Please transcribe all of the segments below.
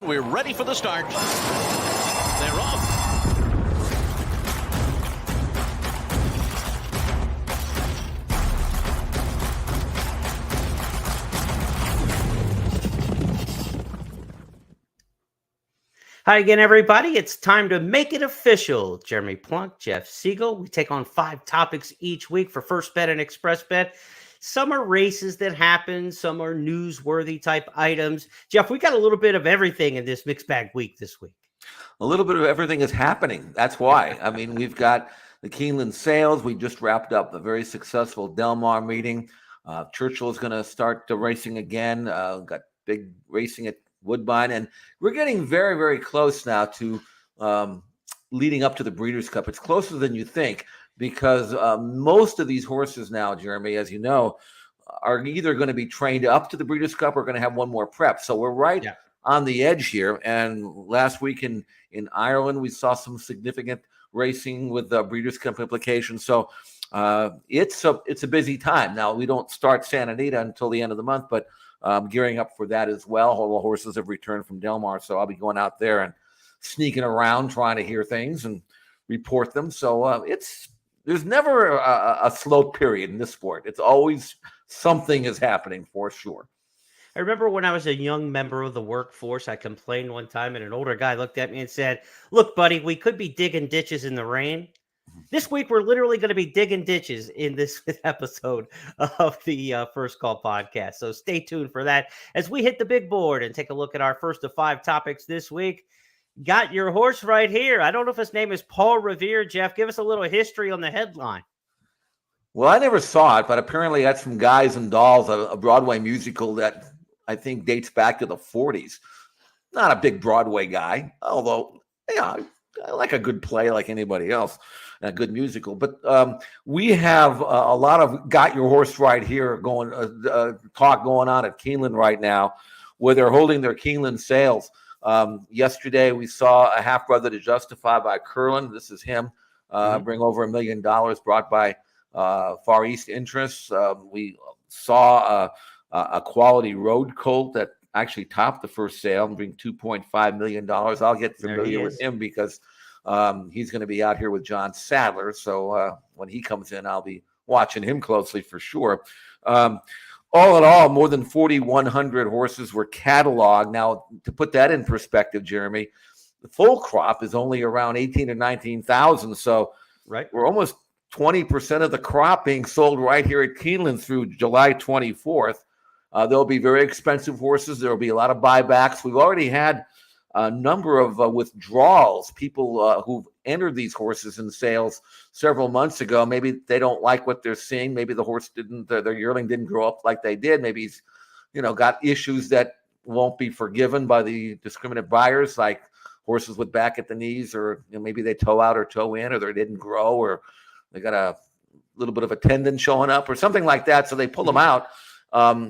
We're ready for the start. They're off. Hi again, everybody. It's time to make it official. Jeremy Plonk, Jeff Siegel. We take on 5 topics each week for First Bet and Express Bet. Some are races that happen. Some are newsworthy type items. Jeff, we got a little bit of everything in this mixed bag week this week. A little bit of everything is happening. That's why. I mean, we've got the Keeneland sales. We just wrapped up a very successful Del Mar meeting. Churchill is going to start the racing again. Got big racing at Woodbine. And we're getting very, very close now to leading up to the Breeders' Cup. It's closer than you think because most of these horses now, Jeremy, as you know, are either going to be trained up to the Breeders' Cup or going to have one more prep. So we're right on the edge here. And last week in Ireland, we saw some significant racing with the Breeders' Cup implications. So it's a busy time. Now, we don't start Santa Anita until the end of the month, but gearing up for that as well. All the horses have returned from Del Mar, so I'll be going out there and sneaking around trying to hear things and report them. So there's never a slow period in this sport. It's always something is happening for sure. I remember when I was a young member of the workforce, I complained one time and an older guy looked at me and said, "Look, buddy, we could be digging ditches in the rain. This week, we're literally going to be digging ditches in this episode of the First Call podcast. So stay tuned for that as we hit the big board and take a look at our first of 5 topics this week. Got your horse right here. I don't know if his name is Paul Revere. Jeff, give us a little history on the headline. Well, I never saw it, but apparently that's from Guys and Dolls, a Broadway musical that I think dates back to the 40s. Not a big Broadway guy, although, yeah, I like a good play like anybody else, and a good musical. But we have a lot of Got Your Horse Right here talk going on at Keeneland right now, where they're holding their Keeneland sales. Yesterday, we saw a Half Brother to Justify by Curlin. This is him. Bring over $1 million brought by Far East Interests. We saw a Quality Road Colt that actually topped the first sale and bring $2.5 million. I'll get familiar with him because he's going to be out here with John Sadler. So when he comes in, I'll be watching him closely for sure. All in all, more than 4,100 horses were cataloged. Now, to put that in perspective, Jeremy, the full crop is only around 18 or 19,000. So we're almost 20% of the crop being sold right here at Keeneland through July 24th. There'll be very expensive horses. There will be a lot of buybacks. We've already had a number of withdrawals, people who've entered these horses in sales several months ago. Maybe they don't like what they're seeing. Maybe the horse their yearling didn't grow up like they did. Maybe he's, got issues that won't be forgiven by the discriminate buyers, like horses with back at the knees, or maybe they toe out or toe in, or they didn't grow, or they got a little bit of a tendon showing up or something like that. So they pull them out.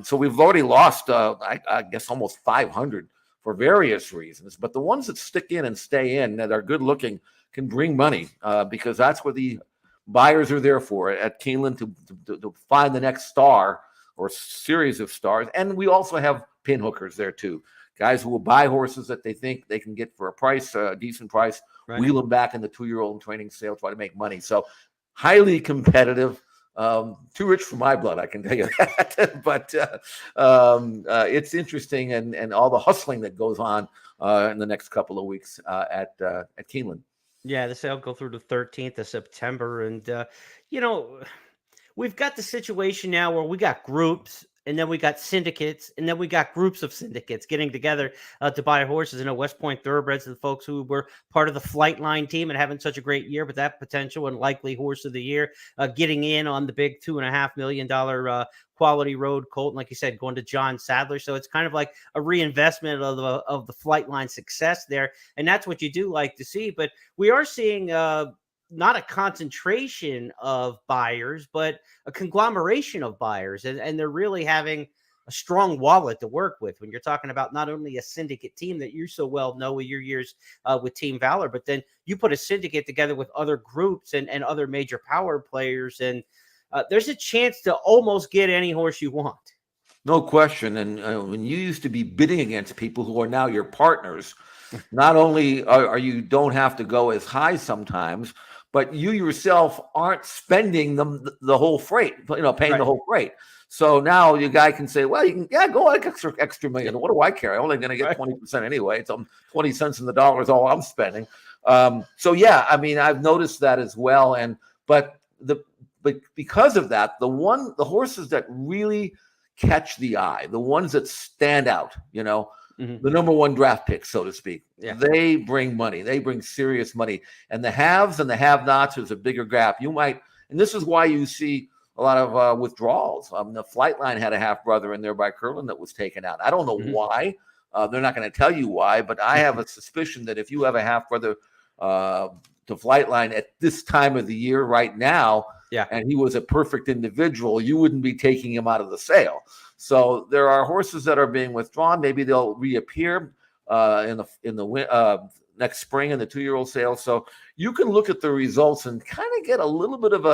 So we've already lost, I guess, almost 500 for various reasons. But the ones that stick in and stay in, that are good looking, can bring money because that's what the buyers are there for at Keeneland, to find the next star or series of stars. And we also have pin hookers there too. Guys who will buy horses that they think they can get for a price, a decent price, wheel them back in the 2-year-old training sale, try to make money. So highly competitive. Too rich for my blood, I can tell you that. But it's interesting, and all the hustling that goes on in the next couple of weeks at Keeneland. Yeah, the sale go through the 13th of September, and we've got the situation now where we got groups, and then we got syndicates, and then we got groups of syndicates getting together to buy horses. West Point Thoroughbreds, the folks who were part of the Flightline team and having such a great year, but that potential and likely horse of the year, getting in on the big $2.5 million Quality Road Colt, and like you said, going to John Sadler. So it's kind of like a reinvestment of the Flightline success there, and that's what you do like to see. But we are seeing not a concentration of buyers, but a conglomeration of buyers. And they're really having a strong wallet to work with when you're talking about not only a syndicate team that you so well know with your years with Team Valor, but then you put a syndicate together with other groups and other major power players. And there's a chance to almost get any horse you want. No question. And when you used to be bidding against people who are now your partners, not only are you don't have to go as high sometimes, but you yourself aren't spending the whole freight, paying the Right. whole freight. So now your guy can say, well, you can go like extra million. What do I care? I'm only going to get 20% anyway. It's 20 cents in the dollar is all I'm spending. So yeah, I mean, I've noticed that as well. But because of that, the horses that really catch the eye, the ones that stand out, the number one draft pick, so to speak. Yeah. They bring money. They bring serious money. And the haves and the have-nots is a bigger gap. And this is why you see a lot of withdrawals. The Flightline had a half-brother in there by Curlin that was taken out. I don't know why. They're not going to tell you why, but I have a suspicion that if you have a half-brother to Flightline at this time of the year right now, and he was a perfect individual, you wouldn't be taking him out of the sale. So there are horses that are being withdrawn. Maybe they'll reappear in the next spring in the 2-year-old sale. So you can look at the results and kind of get a little bit of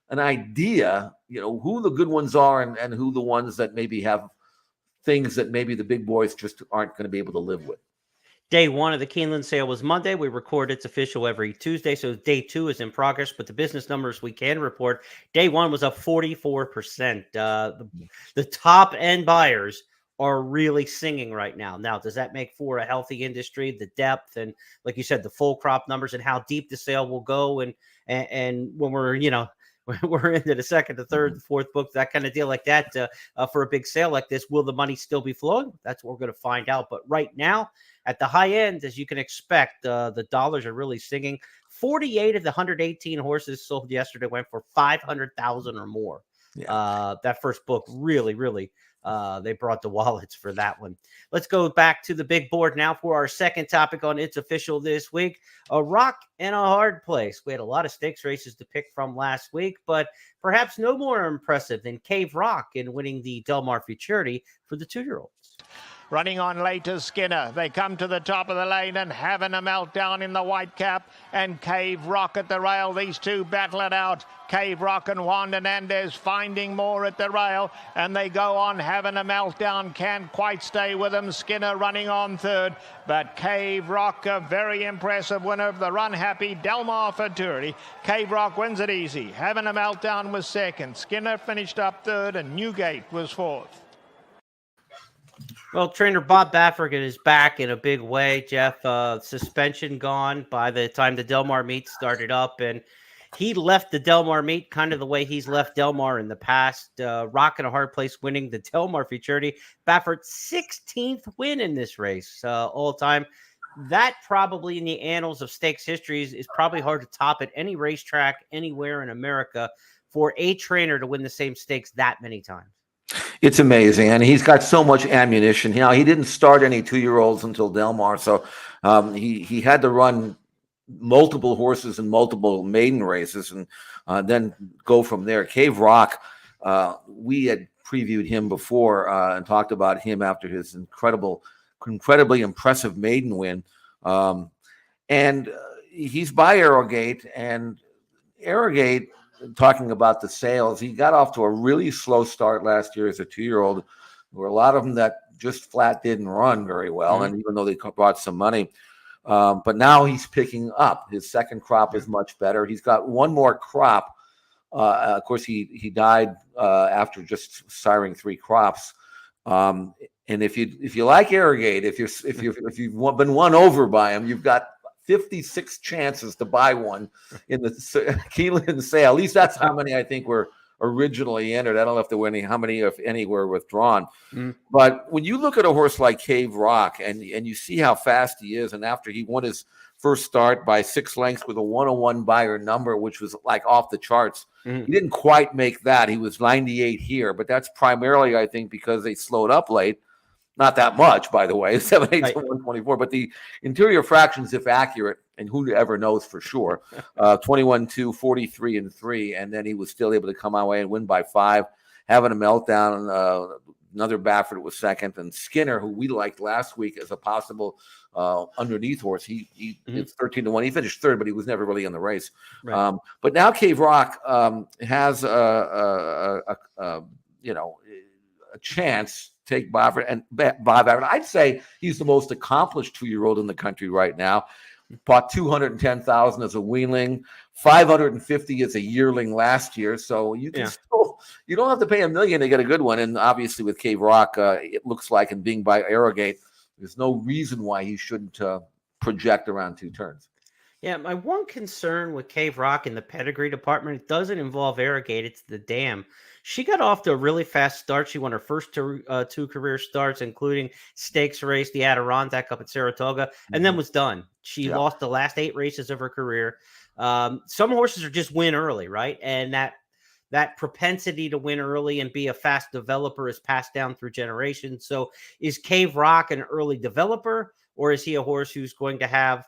an idea, who the good ones are and who the ones that maybe have things that maybe the big boys just aren't going to be able to live with. Day 1 of the Keeneland sale was Monday. We record it's official every Tuesday, so day 2 is in progress. But the business numbers we can report, day 1 was up 44%. The top end buyers are really singing right now. Now, does that make for a healthy industry? The depth and, like you said, the full crop numbers and how deep the sale will go, and when we're we're into the second, the third, the fourth book, that kind of deal like that. For a big sale like this, will the money still be flowing? That's what we're going to find out. But right now, at the high end, as you can expect, the dollars are really singing. 48 of the 118 horses sold yesterday went for $500,000 or more. Yeah. That first book really, they brought the wallets for that one. Let's go back to the big board now for our second topic on It's Official this week. A rock and a hard place. We had a lot of stakes races to pick from last week, but perhaps no more impressive than Cave Rock in winning the Del Mar Futurity for the 2-year-olds. Running on later Skinner. They come to the top of the lane and having a meltdown in the white cap. And Cave Rock at the rail. These two battle it out. Cave Rock and Juan Hernandez finding more at the rail. And they go on having a meltdown. Can't quite stay with them. Skinner running on third. But Cave Rock, a very impressive winner of the Run Happy Del Mar Futurity. Cave Rock wins it easy. Having a meltdown was second. Skinner finished up third and Newgate was fourth. Well, trainer Bob Baffergan is back in a big way, Jeff. Suspension gone by the time the Del Mar meet started up, and he left the Del Mar meet kind of the way he's left Del Mar in the past. Rock and a hard place winning the Del Mar Futurity. Baffert's 16th win in this race all time. That probably in the annals of stakes history is probably hard to top at any racetrack anywhere in America for a trainer to win the same stakes that many times. It's amazing, and he's got so much ammunition. He didn't start any 2-year-olds until Del Mar, so he had to run multiple horses in multiple maiden races, and then go from there. Cave Rock, we had previewed him before and talked about him after his incredibly impressive maiden win, and he's by Arrogate, and Arrogate. Talking about the sales, he got off to a really slow start last year as a 2-year-old. There were a lot of them that just flat didn't run very well, and even though they brought some money, but now he's picking up. His second crop is much better. He's got one more crop. Of course, he died after just siring 3 crops. And if you like Arrogate, if you've been won over by him, you've got 56 chances to buy one in the Keeneland sale. At least that's how many I think were originally entered. I don't know if there were how many, if any, were withdrawn. But when you look at a horse like Cave Rock and you see how fast he is, and after he won his first start by 6 lengths with a 101 buyer number, which was like off the charts, he didn't quite make that. He was 98 here, but that's primarily, I think, because they slowed up late. Not that much, by the way, 7, 8, 124, but the interior fractions, if accurate, and who ever knows for sure, 21, 2, 43, and 3, and then he was still able to come our way and win by 5, having a meltdown. Another Baffert was second, and Skinner, who we liked last week as a possible underneath horse, it's 13-1. He finished third, but he was never really in the race. Right. But now Cave Rock has a chance, take Bob Baffert. I'd say he's the most accomplished 2-year-old in the country right now. Bought 210,000 as a weanling, 550 as a yearling last year. So you can you don't have to pay $1 million to get a good one. And obviously with Cave Rock, it looks like, and being by Arrogate, there's no reason why he shouldn't project around 2 turns. Yeah, my one concern with Cave Rock in the pedigree department, it doesn't involve Arrogate, it's the dam. She got off to a really fast start. She won her first 2 career starts, including stakes race, the Adirondack up at Saratoga, and then was done. She lost the last 8 races of her career. Some horses are just win early, right? And that propensity to win early and be a fast developer is passed down through generations. So is Cave Rock an early developer, or is he a horse who's going to have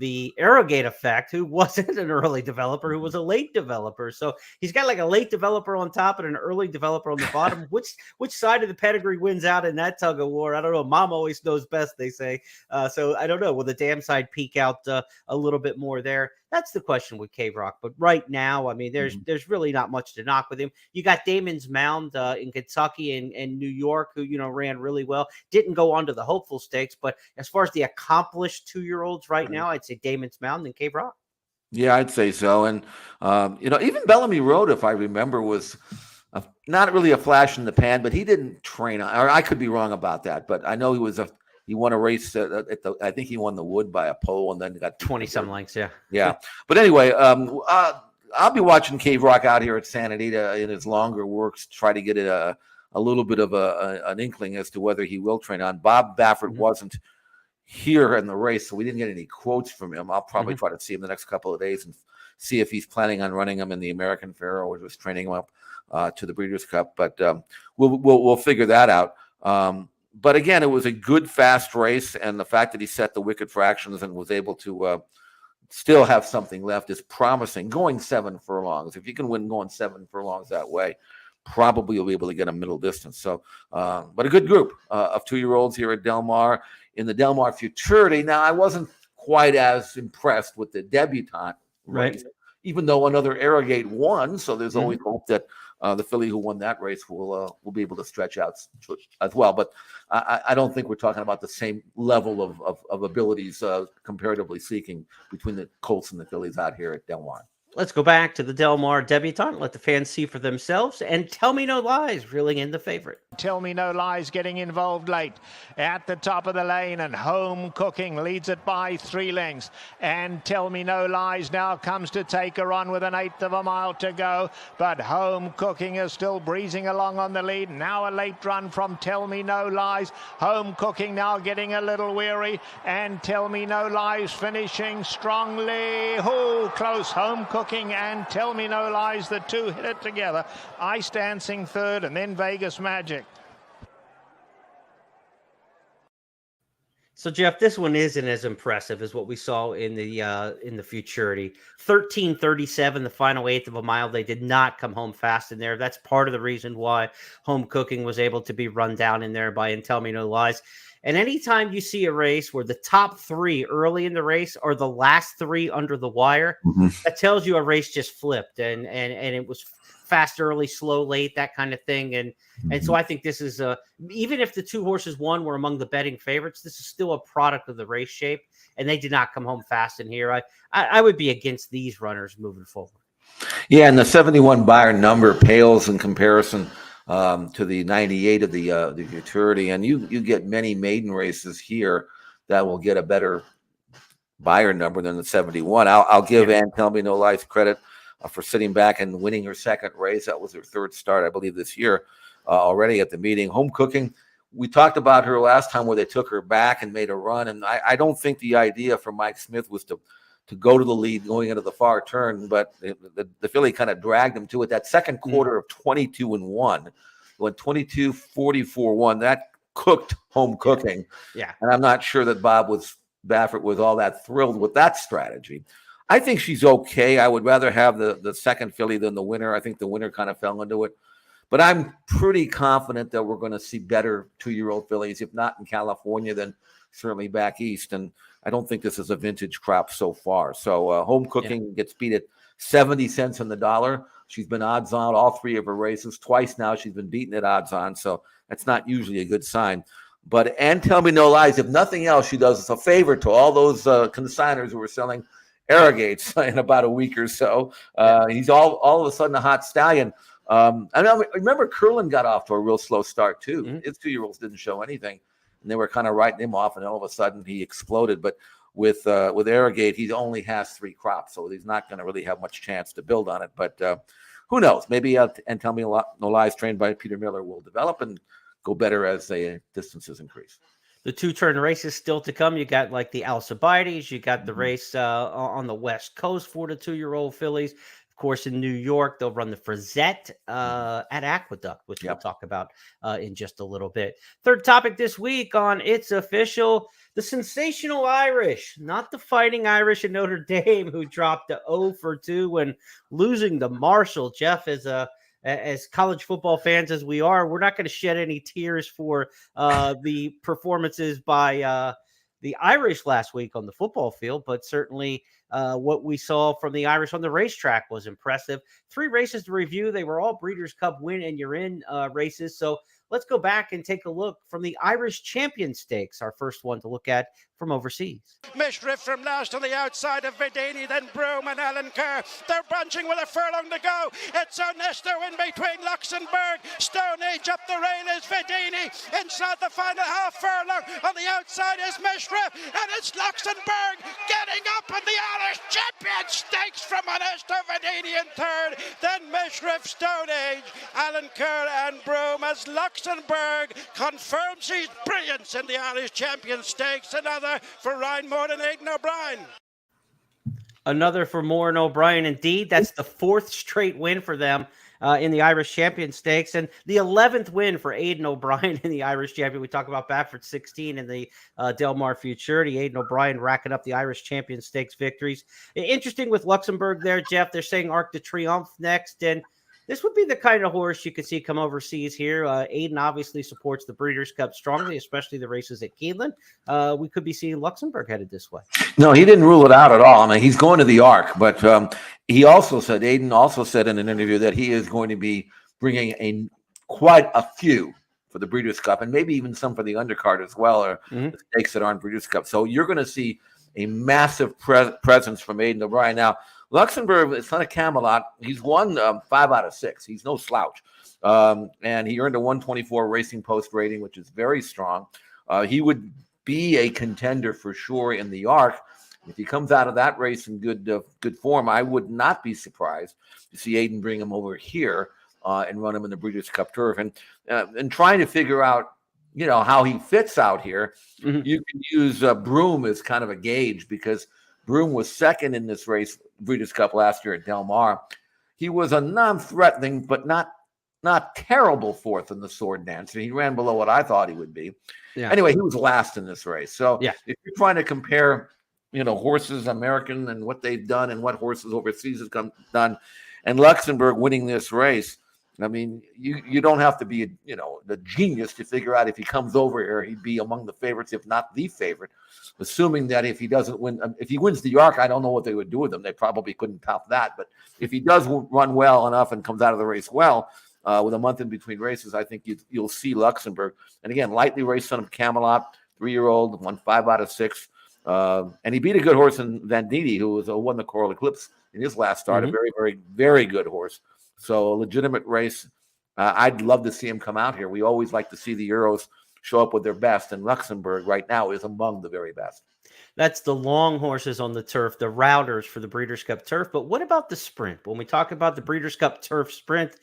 the Arrogate effect, who wasn't an early developer, who was a late developer? So he's got like a late developer on top and an early developer on the bottom. Which side of the pedigree wins out in that tug of war? I don't know. Mom always knows best, they say. So I don't know. Will the dam side peak out a little bit more there? That's the question with Cave Rock. But right now, I mean, there's really not much to knock with him. You got Damon's Mound in Kentucky and New York, who, ran really well. Didn't go on to the hopeful stakes. But as far as the accomplished 2-year-olds right now, I'd say Damon's Mound and Cave Rock. Yeah, I'd say so. And, even Bellamy Road, if I remember, was not really a flash in the pan, but he didn't train. Or I could be wrong about that. But I know he won a race I think he won the Wood by a pole and then got 20-some lengths. Yeah. But anyway, I'll be watching Cave Rock out here at Santa Anita in his longer works, try to get it a little bit of an inkling as to whether he will train on. Bob Baffert wasn't here in the race, so we didn't get any quotes from him. I'll probably try to see him the next couple of days and see if he's planning on running him in the American Fair or just training him up to the Breeders' Cup. But we'll figure that out. But again, it was a good, fast race, and the fact that he set the wicked fractions and was able to still have something left is promising. Going 7 furlongs, if you can win going 7 furlongs that way, probably you'll be able to get a middle distance. So, but a good group of 2-year-olds here at Del Mar in the Del Mar Futurity. Now, I wasn't quite as impressed with the debutante race, even though another Arrogate won. So there's always hope that the filly who won that race will be able to stretch out as well. But I don't think we're talking about the same level of abilities, comparatively speaking, between the Colts and the fillies out here at Del Mar. Let's go back to the Del Mar debutante. Let the fans see for themselves. And Tell Me No Lies reeling in the favorite. Tell Me No Lies getting involved late at the top of the lane, and Home Cooking leads it by 3 lengths. And Tell Me No Lies now comes to take her on with 1/8 of a mile to go. But Home Cooking is still breezing along on the lead. Now a late run from Tell Me No Lies. Home Cooking now getting a little weary, and Tell Me No Lies finishing strongly. Oh, close. Home Cooking and Tell Me No Lies, the two hit it together. Ice Dancing third, and then Vegas Magic. So, Jeff, this one isn't as impressive as what we saw in the Futurity. 13:37, the final 1/8 of a mile. They did not come home fast in there. That's part of the reason why Home Cooking was able to be run down in there by Tell Me No Lies. And anytime you see a race where the top 3 early in the race are the last 3 under the wire, that tells you a race just flipped and it was fast early, slow late, that kind of thing. And so I think this is even if the 2 horses won were among the betting favorites, this is still a product of the race shape, and they did not come home fast in here. I would be against these runners moving forward. Yeah, and the 71 buyer number pales in comparison to the 98 of the Futurity, and you get many maiden races here that will get a better buyer number than the 71. I'll give Ann Tell Me No Lies credit for sitting back and winning her second race. That was her 3rd start, I believe, this year already at the meeting. Home Cooking, we talked about her last time where they took her back and made a run, and I don't think the idea for Mike Smith was to go to the lead going into the far turn, but the filly kind of dragged him to it. That second quarter of 22-1, when 22-44-1, that cooked Home Cooking. Yeah. And I'm not sure that Baffert was all that thrilled with that strategy. I think she's okay. I would rather have the second filly than the winner. I think the winner kind of fell into it. But I'm pretty confident that we're going to see better 2-year-old fillies, if not in California, then certainly back east. And I don't think this is a vintage crop so far. So Home Cooking gets beat at 70 cents on the dollar. She's been odds on all 3 of her races. Twice now she's been beaten at odds on, so that's not usually a good sign. But and Tell Me No Lies, if nothing else, she does us a favor to all those consigners who are selling Arrogates in about a week or so. He's all of a sudden a hot stallion. I remember Curlin got off to a real slow start too. Mm-hmm. His 2-year-olds didn't show anything, and they were kind of writing him off, and all of a sudden he exploded. But with Arrogate, he only has 3 crops, so he's not going to really have much chance to build on it. But who knows? Maybe And Tell Me No Lies, trained by Peter Miller, will develop and go better as the distances increase. The 2-turn races still to come. You got like the Alcibiades. You got the race on the West Coast for the 2-year-old fillies. Of course, in New York, they'll run the Frazette at Aqueduct, which we'll talk about in just a little bit. Third topic this week on It's Official, the sensational Irish, not the Fighting Irish in Notre Dame, who dropped the 0-for-2 when losing to Marshall. Jeff, as college football fans as we are, we're not going to shed any tears for the performances by the Irish last week on the football field, but certainly what we saw from the Irish on the racetrack was impressive. 3 races to review. They were all Breeders' Cup win and you're in races. So let's go back and take a look from the Irish Champion Stakes, our first one to look at from overseas. Mishriff from last on the outside of Vidini, then Broome and Alan Kerr. They're bunching with a furlong to go. It's Ernesto in between Luxembourg. Stone Age up the rail is Vidini. Inside the final half furlong. On the outside is Mishriff. And it's Luxembourg getting up in the Irish Champion Stakes from Ernesto Vidini in third. Then Mishriff, Stone Age, Alan Kerr and Broome as Luxembourg confirms his brilliance in the Irish Champion Stakes. Another for Ryan Moore and Aidan O'Brien. Another for Moore and O'Brien. Indeed, that's the 4th straight win for them in the Irish Champion Stakes, and the 11th win for Aidan O'Brien in the Irish Champion. We talk about Baffert 16 in the Del Mar Futurity. Aidan O'Brien racking up the Irish Champion Stakes victories. Interesting with Luxembourg there, Jeff. They're saying Arc de Triomphe next, and this would be the kind of horse you could see come overseas here. Aidan obviously supports the Breeders' Cup strongly, especially the races at Keeneland. We could be seeing Luxembourg headed this way. No, he didn't rule it out at all. I mean, he's going to the Arc, but Aidan also said in an interview that he is going to be bringing quite a few for the Breeders' Cup, and maybe even some for the undercard as well, or the stakes that aren't Breeders' Cup. So you're going to see a massive presence from Aidan O'Brien. Now, Luxembourg, it's not a Camelot. He's won 5 out of 6. He's no slouch. And he earned a 124 Racing Post rating, which is very strong. He would be a contender for sure in the Arc. If he comes out of that race in good form, I would not be surprised to see Aidan bring him over here and run him in the Breeders' Cup Turf. And trying to figure out, how he fits out here, you can use Broome as kind of a gauge, because Broome was second in this race, Breeders' Cup, last year at Del Mar. He was a non-threatening, but not terrible 4th in the sword dance. He ran below what I thought he would be. Yeah. Anyway, he was last in this race. So if you're trying to compare, horses, American, and what they've done and what horses overseas have done, and Luxembourg winning this race, I mean, you don't have to be, the genius to figure out if he comes over here, he'd be among the favorites, if not the favorite. Assuming that if he doesn't win, if he wins the Arc, I don't know what they would do with him. They probably couldn't top that. But if he does run well enough and comes out of the race well, with a month in between races, I think you'll see Luxembourg. And again, lightly raced son of Camelot, 3-year-old, won 5 out of 6. And he beat a good horse in Venditti, who won the Coral Eclipse in his last start. A very, very, very good horse. So a legitimate race. I'd love to see him come out here. We always like to see the Euros show up with their best, and Luxembourg right now is among the very best. That's the long horses on the turf, the routers for the Breeders' Cup Turf. But what about the sprint? When we talk about the Breeders' Cup Turf sprint,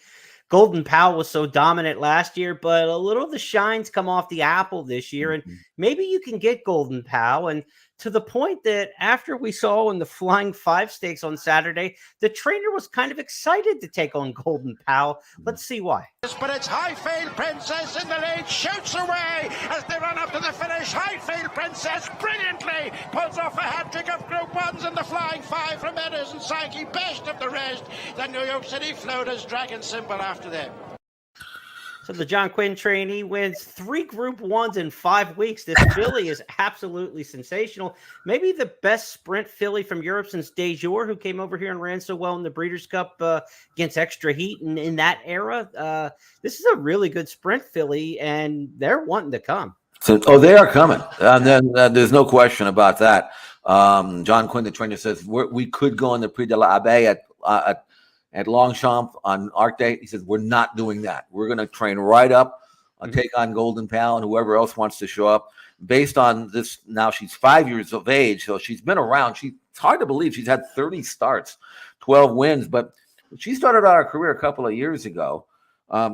Golden Powell was so dominant last year, but a little of the shines come off the apple this year, and maybe you can get Golden Powell. And to the point that after we saw in the Flying 5 Stakes on Saturday, the trainer was kind of excited to take on Golden Powell. Let's see why. But it's Highfield Princess in the lead, shoots away as they run up to the finish. Highfield Princess brilliantly pulls off a hat-trick of Group 1s in the Flying 5 from Edders and Sankey, best of the rest. The New York City Floaters, Dragon Symbol after them. So the John Quinn trainee wins 3 Group 1s in 5 weeks. This filly is absolutely sensational. Maybe the best sprint filly from Europe since Dejour, who came over here and ran so well in the Breeders' Cup against Extra Heat and in that era. This is a really good sprint filly, and they're wanting to come. So, they are coming. And then there's no question about that. John Quinn, the trainer, says we could go in the Prix de l'Abbé at Longchamp on Arc Day. He says, we're not doing that. We're going to train right up, take on Golden Pal and whoever else wants to show up. Based on this, now she's 5 years of age, so she's been around. It's hard to believe she's had 30 starts, 12 wins, but she started out her career a couple of years ago.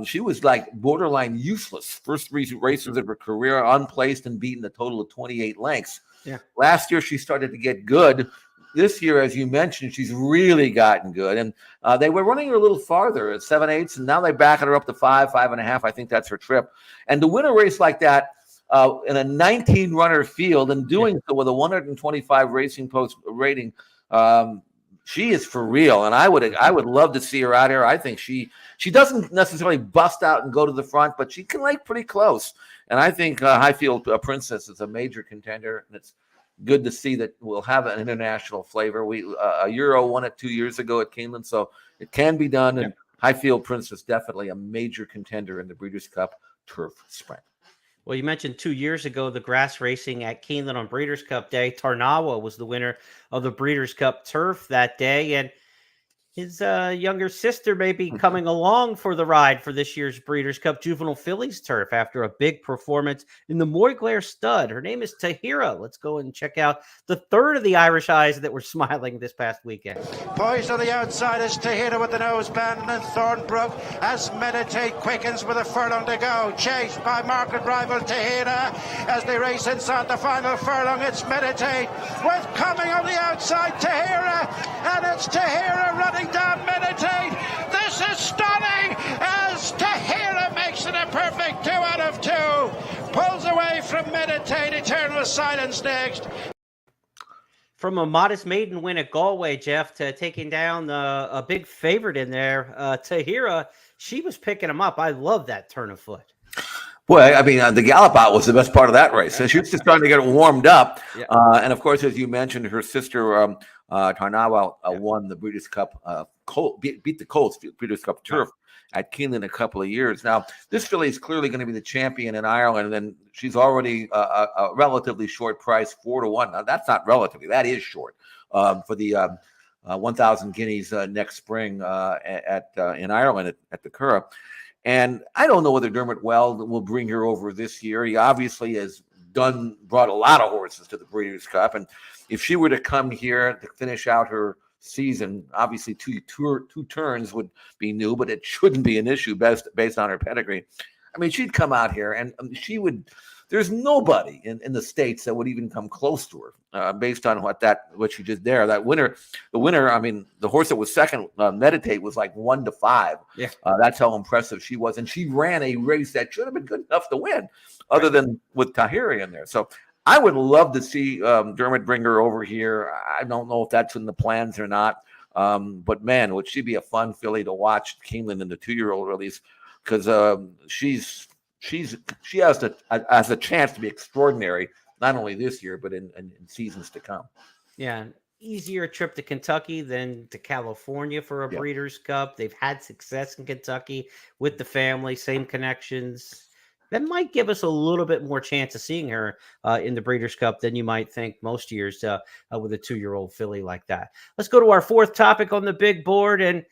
She was like borderline useless. First 3 races of her career, unplaced and beaten a total of 28 lengths. Yeah. Last year, she started to get good. This year, as you mentioned, she's really gotten good. And they were running her a little farther at 7/8, and now they back her up to 5.5. I think that's her trip. And to win a race like that in a 19-runner field and doing so with a 125 Racing Post rating, she is for real. And I would love to see her out here. I think she doesn't necessarily bust out and go to the front, but she can like pretty close. And I think Highfield Princess is a major contender, and it's good to see that we'll have an international flavor. We a Euro won it 2 years ago at Keeneland, so it can be done. And Highfield Princess definitely a major contender in the Breeders' Cup Turf Sprint. Well, you mentioned 2 years ago the grass racing at Keeneland on Breeders' Cup Day. Tarnawa was the winner of the Breeders' Cup Turf that day, and his younger sister may be coming along for the ride for this year's Breeders' Cup Juvenile Fillies Turf after a big performance in the Moyglare stud. Her name is Tahira. Let's go and check out the third of the Irish eyes that were smiling this past weekend. Poised on the outside is Tahira with the noseband, and Thornbrook as Meditate quickens with a furlong to go. Chased by market rival Tahira as they race inside the final furlong. It's Meditate with coming on the outside Tahira, and it's Tahira running down Meditate. This is stunning as Tahira makes it a perfect 2 out of 2. Pulls away from Meditate. Eternal Silence next. From a modest maiden win at Galway, Jeff, to taking down a big favorite in there, Tahira, she was picking them up. I love that turn of foot. Boy, I mean, the gallop out was the best part of that race. So she was just starting to get warmed up. Yeah. And, of course, as you mentioned, her sister, Tarnawa, won the Breeders' Cup, beat the Colts Breeders' Cup Turf at Keeneland a couple of years. Now, this filly is clearly going to be the champion in Ireland, and she's already a relatively short price, 4-1. Now, that's not relatively. That is short for the 1,000 guineas next spring in Ireland at the Curragh. And I don't know whether Dermot Weld will bring her over this year. He obviously has brought a lot of horses to the Breeders' Cup. And if she were to come here to finish out her season, obviously two turns would be new, but it shouldn't be an issue based on her pedigree. I mean, she'd come out here and she would. There's nobody in the States that would even come close to her based on what she did there. The winner, I mean, the horse that was second, Meditate, was like 1-5. Yeah. That's how impressive she was. And she ran a race that should have been good enough to win, other than with Tahiri in there. So I would love to see Dermot bring her over here. I don't know if that's in the plans or not. But, man, would she be a fun filly to watch Keeneland in the 2-year-old release, because she has a chance to be extraordinary, not only this year, but in seasons to come. Yeah. Easier trip to Kentucky than to California for a Breeders' Cup. They've had success in Kentucky with the family, same connections. That might give us a little bit more chance of seeing her in the Breeders' Cup than you might think most years with a 2-year-old filly like that. Let's go to our fourth topic on the big board. And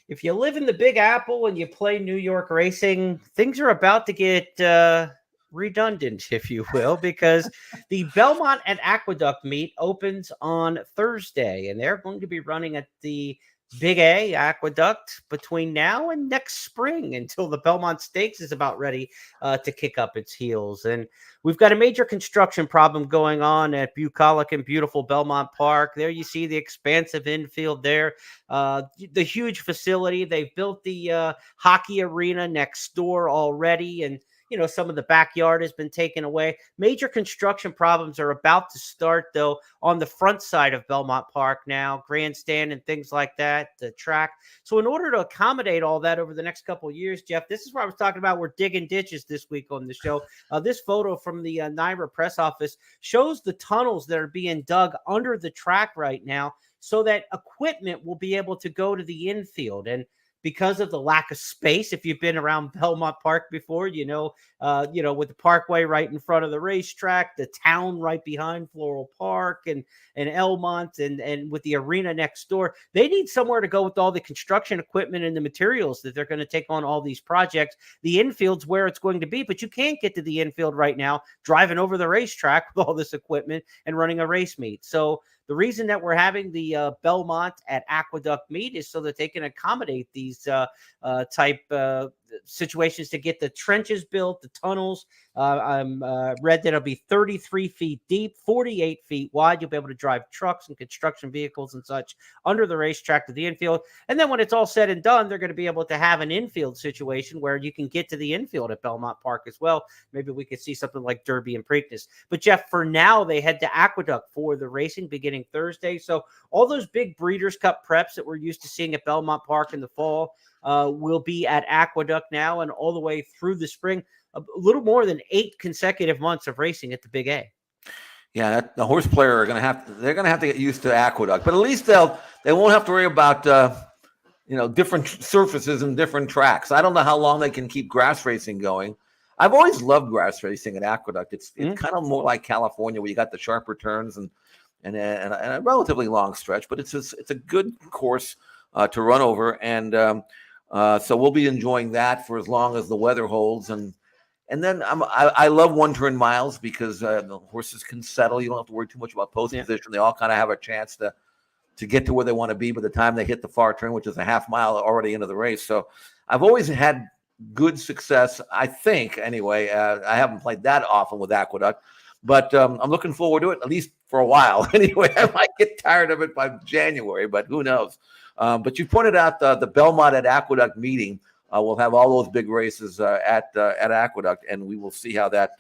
if you live in the Big Apple and you play New York racing, things are about to get redundant, if you will, because the Belmont and Aqueduct meet opens on Thursday, and they're going to be running at the Big A Aqueduct between now and next spring until the Belmont Stakes is about ready to kick up its heels. And we've got a major construction problem going on at bucolic and beautiful Belmont Park. There you see the expansive infield there, the huge facility. They've built the hockey arena next door already, and some of the backyard has been taken away. Major construction problems are about to start, though, on the front side of Belmont Park now, grandstand and things like that, the track. So in order to accommodate all that over the next couple of years, Jeff, this is where I was talking about we're digging ditches this week on the show. This photo from the NYRA press office shows the tunnels that are being dug under the track right now so that equipment will be able to go to the infield. And because of the lack of space, if you've been around Belmont Park before, with the parkway right in front of the racetrack, the town right behind Floral Park and Elmont and with the arena next door, they need somewhere to go with all the construction equipment and the materials that they're going to take on all these projects. The infield's where it's going to be, but you can't get to the infield right now driving over the racetrack with all this equipment and running a race meet. So the reason that we're having the Belmont at Aqueduct meet is so that they can accommodate these type situations to get the trenches built, the tunnels. I'm read that it'll be 33 feet deep, 48 feet wide. You'll be able to drive trucks and construction vehicles and such under the racetrack to the infield. And then when it's all said and done, they're going to be able to have an infield situation where you can get to the infield at Belmont Park as well. Maybe we could see something like Derby and Preakness. But Jeff, for now, they head to Aqueduct for the racing beginning Thursday. So all those big Breeders' Cup preps that we're used to seeing at Belmont Park in the fall will be at Aqueduct now and all the way through the spring. A little more than 8 consecutive months of racing at the Big A. Yeah, the horse player they're gonna have to get used to Aqueduct, but at least they won't have to worry about different surfaces and different tracks. I don't know how long they can keep grass racing going. I've always loved grass racing at Aqueduct. It's kind of more like California, where you got the sharper turns and a relatively long stretch, but it's a good course to run over, and so we'll be enjoying that for as long as the weather holds. And then I love one-turn miles because the horses can settle. You don't have to worry too much about post position. They all kind of have a chance to get to where they want to be by the time they hit the far turn, which is a half mile already into the race. So I've always had good success, I think, anyway. I haven't played that often with Aqueduct, but I'm looking forward to it, at least for a while. Anyway, I might get tired of it by January, but who knows? But you pointed out the Belmont at Aqueduct meeting. We'll have all those big races at Aqueduct, and we will see how that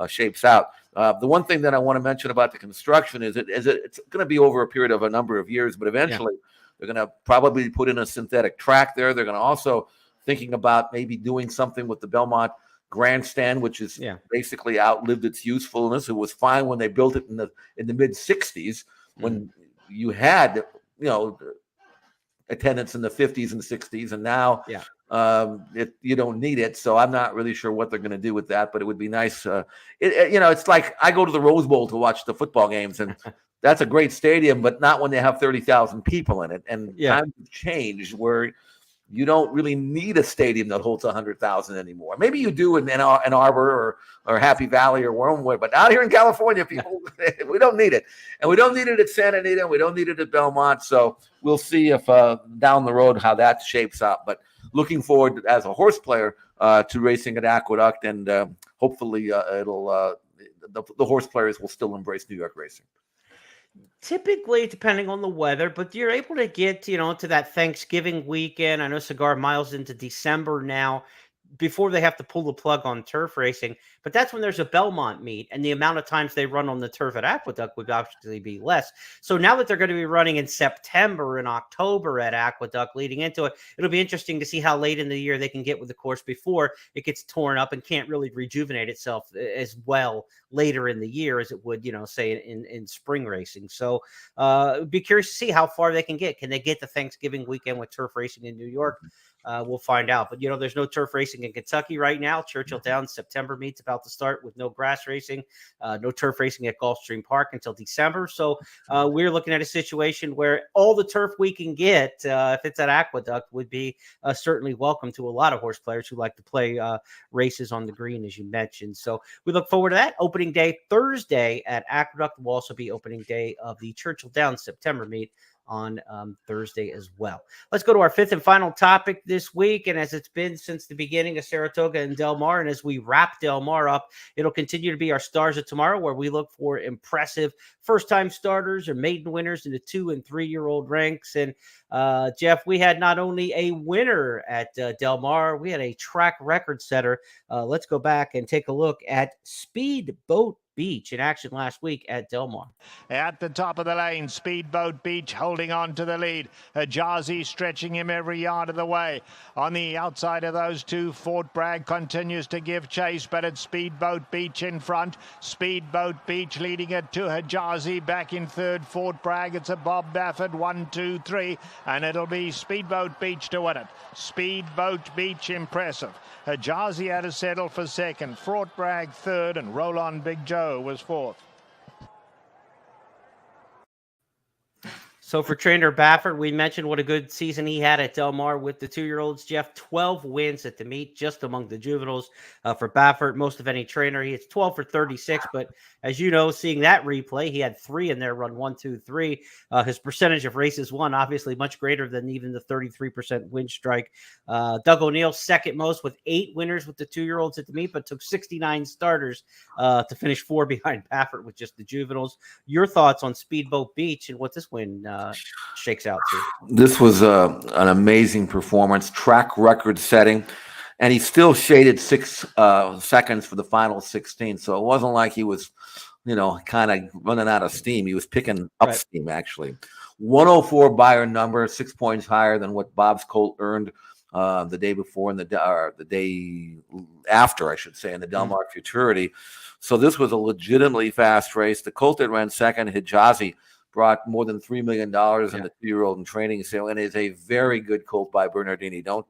shapes out. The one thing that I want to mention about the construction is it's going to be over a period of a number of years, but eventually they're going to probably put in a synthetic track there. They're going to also thinking about maybe doing something with the Belmont grandstand, which is basically outlived its usefulness. It was fine when they built it in the mid 60s when you had attendance in the 50s and 60s, and now you don't need it. So I'm not really sure what they're going to do with that, but it would be nice. It's like I go to the Rose Bowl to watch the football games, and that's a great stadium, but not when they have 30,000 people in it. And times have changed where you don't really need a stadium that holds 100,000 anymore. Maybe you do in Ann Arbor or Happy Valley or Wormwood, but out here in California, people, we don't need it. And we don't need it at Santa Anita, and we don't need it at Belmont. So we'll see if down the road how that shapes up. But looking forward as a horse player to racing at Aqueduct, and hopefully the horse players will still embrace New York racing. Typically, depending on the weather, but you're able to get, to that Thanksgiving weekend. I know Cigar Mile's into December now before they have to pull the plug on turf racing. But that's when there's a Belmont meet, and the amount of times they run on the turf at Aqueduct would obviously be less. So now that they're going to be running in September and October at Aqueduct leading into it, it'll be interesting to see how late in the year they can get with the course before it gets torn up and can't really rejuvenate itself as well later in the year as it would, say in spring racing. So be curious to see how far they can get. Can they get the Thanksgiving weekend with turf racing in New York? We'll find out. But, there's no turf racing in Kentucky right now. Churchill Downs September meet's about to start with no grass racing, no turf racing at Gulfstream Park until December. So we're looking at a situation where all the turf we can get, if it's at Aqueduct, would be certainly welcome to a lot of horse players who like to play races on the green, as you mentioned. So we look forward to that. Opening day Thursday at Aqueduct will also be opening day of the Churchill Downs September meet on Thursday as well. Let's go to our fifth and final topic this week. And as it's been since the beginning of Saratoga and Del Mar, and as we wrap Del Mar up, it'll continue to be our Stars of Tomorrow, where we look for impressive first-time starters or maiden winners in the 2- and 3-year-old ranks. And Jeff, we had not only a winner at Del Mar, we had a track record setter. Let's go back and take a look at Speedboat Beach in action last week at Del Mar. At the top of the lane, Speedboat Beach holding on to the lead. Hijazi stretching him every yard of the way. On the outside of those two, Fort Bragg continues to give chase, but it's Speedboat Beach in front. Speedboat Beach leading it to Hijazi. Back in third, Fort Bragg. It's a Bob Baffert, 1, 2, 3, and it'll be Speedboat Beach to win it. Speedboat Beach impressive. Hijazi had to settle for second. Fort Bragg third, and Roland Big Joe was fourth. So for trainer Baffert, we mentioned what a good season he had at Del Mar with the 2-year-olds. Jeff, 12 wins at the meet, just among the juveniles. For Baffert, most of any trainer, he hits 12 for 36. But as you know, seeing that replay, he had 3 in there, run 1, 2, 3. His percentage of races won, obviously much greater than even the 33% win strike. Doug O'Neill, second most with 8 winners with the 2-year-olds at the meet, but took 69 starters to finish 4 behind Baffert with just the juveniles. Your thoughts on Speedboat Beach and what this win shakes out to? This was an amazing performance, track record setting, and he still shaded 6 seconds for the final 16. So it wasn't like he was, kind of running out of steam. He was picking up steam, actually. 104 buyer number, 6 points higher than what Bob's colt earned the day before and the day after, I should say, in the Del Mar Futurity. So this was a legitimately fast race. The colt that ran second, Hijazi, brought more than $3 million in the 2-year-old in training sale, and is a very good colt by Bernardini. Don't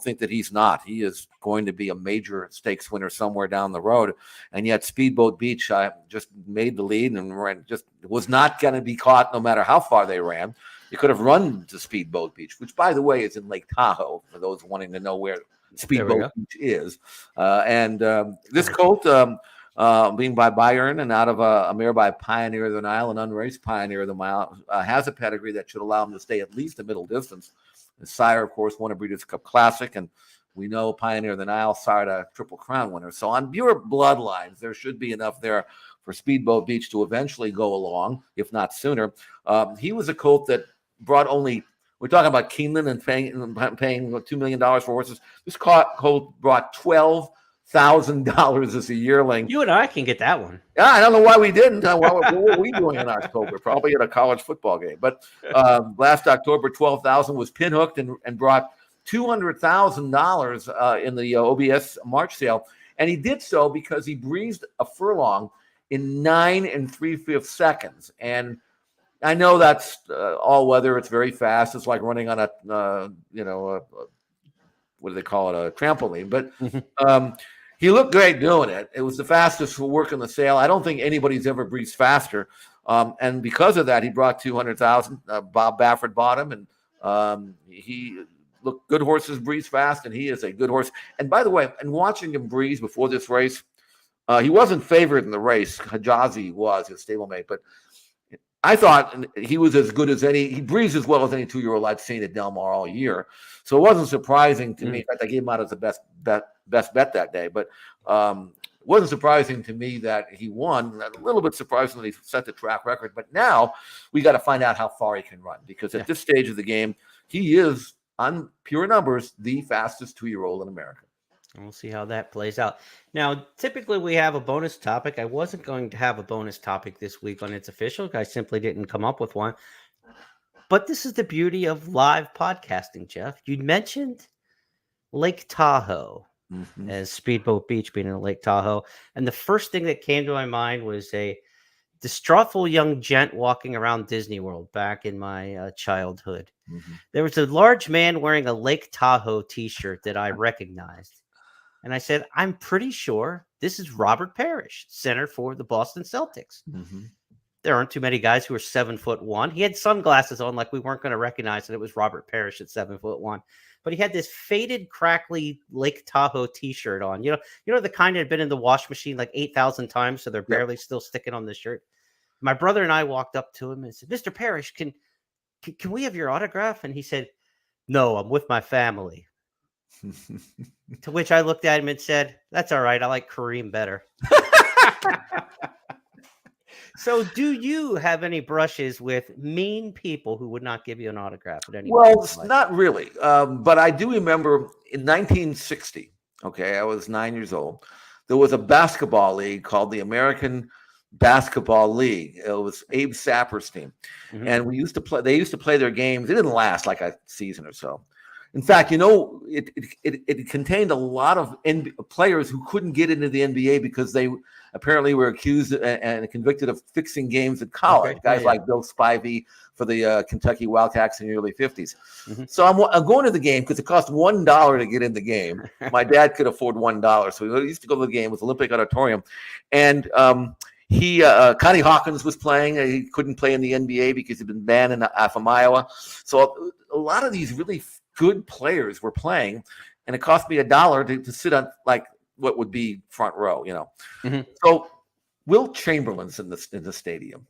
think that he's not. He is going to be a major stakes winner somewhere down the road. And yet Speedboat Beach just made the lead and just was not going to be caught no matter how far they ran. You could have run to Speedboat Beach, which, by the way, is in Lake Tahoe, for those wanting to know where Speedboat Beach is. This colt, being by Bayern and out of a mare by Pioneer of the Nile, an unraced Pioneer of the Nile, has a pedigree that should allow him to stay at least a middle distance. His sire, of course, won a Breeders' Cup Classic, and we know Pioneer of the Nile sired a Triple Crown winner. So on pure bloodlines, there should be enough there for Speedboat Beach to eventually go along, if not sooner. He was a colt that brought only, we're talking about Keeneland and paying $2 million for horses. This colt brought $12,000 as a yearling. You and I can get that one. Yeah, I don't know why we didn't. What were we doing in October? Probably at a college football game. But last October, $12,000 was pinhooked and brought $200,000 in the OBS March sale. And he did so because he breezed a furlong in 9 3/5 seconds. And I know that's all weather. It's very fast. It's like running on a what do they call it? A trampoline. But he looked great doing it. It was the fastest work in the sale. I don't think anybody's ever breezed faster. And because of that, he brought $200,000. Bob Baffert bought him, and he looked good. Horses breeze fast, and he is a good horse. And by the way, and watching him breeze before this race, he wasn't favored in the race. Hijazi was his stablemate, but I thought he was as good as any. He breezed as well as any 2-year-old I've seen at Del Mar all year. So it wasn't surprising to me. In fact, I gave him out as the best bet that day. But it wasn't surprising to me that he won. A little bit surprising that he set the track record. But now we got to find out how far he can run, because at this stage of the game, he is, on pure numbers, the fastest 2-year-old in America. And we'll see how that plays out. Now, typically we have a bonus topic. I wasn't going to have a bonus topic this week on It's Official. I simply didn't come up with one. But this is the beauty of live podcasting, Jeff. You mentioned Lake Tahoe as Speedboat Beach being in Lake Tahoe. And the first thing that came to my mind was a distraughtful young gent walking around Disney World back in my childhood. There was a large man wearing a Lake Tahoe t-shirt that I recognized. And I said, I'm pretty sure this is Robert Parrish, center for the Boston Celtics. There aren't too many guys who are 7'1". He had sunglasses on, like we weren't going to recognize that it was Robert Parrish at 7'1". But he had this faded, crackly Lake Tahoe t-shirt on. You know the kind that had been in the wash machine like 8,000 times, so they're barely still sticking on the shirt. My brother and I walked up to him and said, Mr. Parrish, can we have your autograph? And he said, no, I'm with my family. To which I looked at him and said, that's all right. I like Kareem better. So, do you have any brushes with mean people who would not give you an autograph at any Well, point it's in life? not really. But I do remember in 1960, okay, I was 9 years old. There was a basketball league called the American Basketball League. It was Abe Sapper's team. Mhm. And we used to play, they used to play their games. It didn't last like a season or so. In fact, it contained a lot of players who couldn't get into the NBA because they apparently were accused and convicted of fixing games at college. Okay. Guys Yeah. like Bill Spivey for the Kentucky Wildcats in the early 50s. Mhm. So I'm going to the game because it cost $1 to get in the game. My dad could afford $1. So we used to go to the game. It was Olympic Auditorium. And Connie Hawkins was playing. He couldn't play in the NBA because he'd been banned from Iowa. So a lot of these really good players were playing, and it cost me $1 to sit on like what would be front row, Mhm. So Wilt Chamberlain's in the stadium,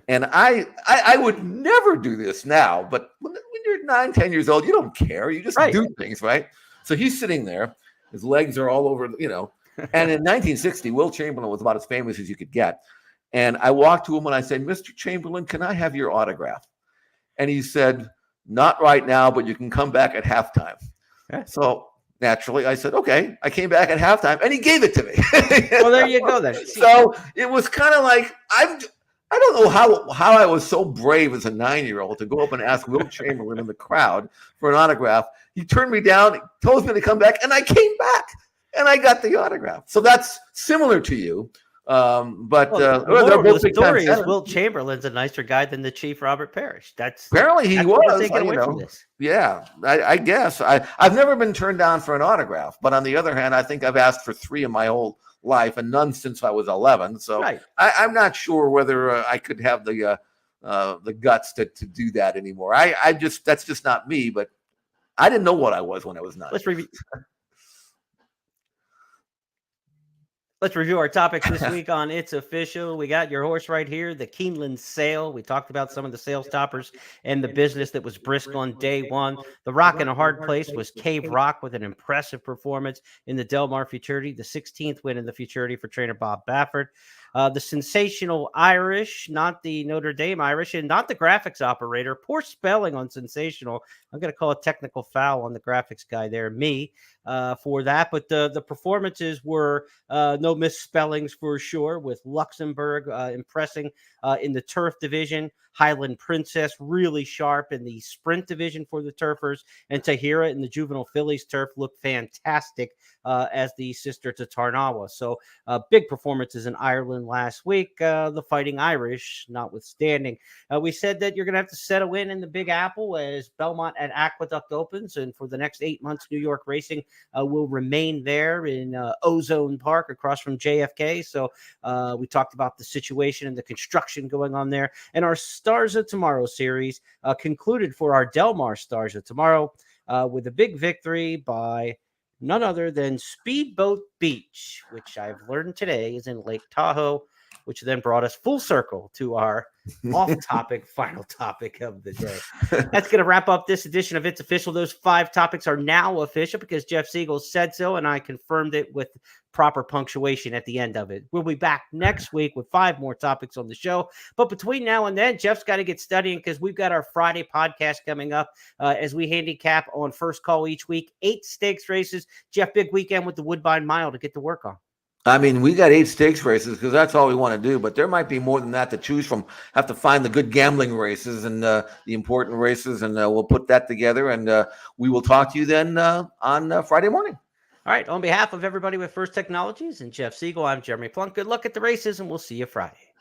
and I would never do this now, but when you're 9, 10 years old, you don't care. You just Right. do things, right? So he's sitting there, his legs are all over, and in 1960, Wilt Chamberlain was about as famous as you could get. And I walked to him and I said, Mr. Chamberlain, can I have your autograph? And he said, not right now, but you can come back at halftime. Yeah. So naturally, I said, okay. I came back at halftime, and he gave it to me. Well, there you go then. So it was kind of like I don't know how I was so brave as a 9-year-old to go up and ask Wilt Chamberlain in the crowd for an autograph. He turned me down, told me to come back, and I came back, and I got the autograph. So that's similar to you. But the they're moral both of the big time story is centers. Wilt Chamberlain's a nicer guy than the Chief Robert Parrish. Apparently he that's what we're was. taking away from this. Yeah, I guess. I've never been turned down for an autograph, but on the other hand, I think I've asked for 3 in my whole life and none since I was 11. So Right. I'm not sure whether I could have the guts to do that anymore. That's just not me. But I didn't know what I was when I was 9. Let's review our topics this week on It's Official. We got your horse right here, the Keeneland Sale. We talked about some of the sales toppers and the business that was brisk on day one. The rock in a hard place was Cave Rock with an impressive performance in the Del Mar Futurity, the 16th win in the Futurity for trainer Bob Baffert. The sensational Irish, not the Notre Dame Irish, and not the graphics operator. Poor spelling on sensational. I'm going to call a technical foul on the graphics guy there, for that. But the performances were no misspellings for sure, with Luxembourg impressing in the turf division. Highland Princess really sharp in the sprint division for the turfers, and Tahira in the juvenile fillies turf looked fantastic as the sister to Tarnawa. So big performances in Ireland last week, the Fighting Irish notwithstanding. We said that you're going to have to settle in the Big Apple as Belmont at Aqueduct opens, and for the next 8 months, New York racing will remain there in Ozone Park across from JFK. So we talked about the situation and the construction going on there, and our Stars of Tomorrow series concluded for our Del Mar Stars of Tomorrow with a big victory by none other than Speedboat Beach, which I've learned today is in Lake Tahoe, which then brought us full circle to our off-topic final topic of the day. That's going to wrap up this edition of It's Official. Those 5 topics are now official because Jeff Siegel said so, and I confirmed it with proper punctuation at the end of it. We'll be back next week with 5 more topics on the show. But between now and then, Jeff's got to get studying because we've got our Friday podcast coming up as we handicap on First Call each week. 8 stakes races. Jeff, big weekend with the Woodbine Mile to get to work on. I mean, we got 8 stakes races because that's all we want to do, but there might be more than that to choose from. Have to find the good gambling races and the important races, and we'll put that together, and we will talk to you then on Friday morning. All right. On behalf of everybody with First Technologies and Jeff Siegel, I'm Jeremy Plonk. Good luck at the races, and we'll see you Friday.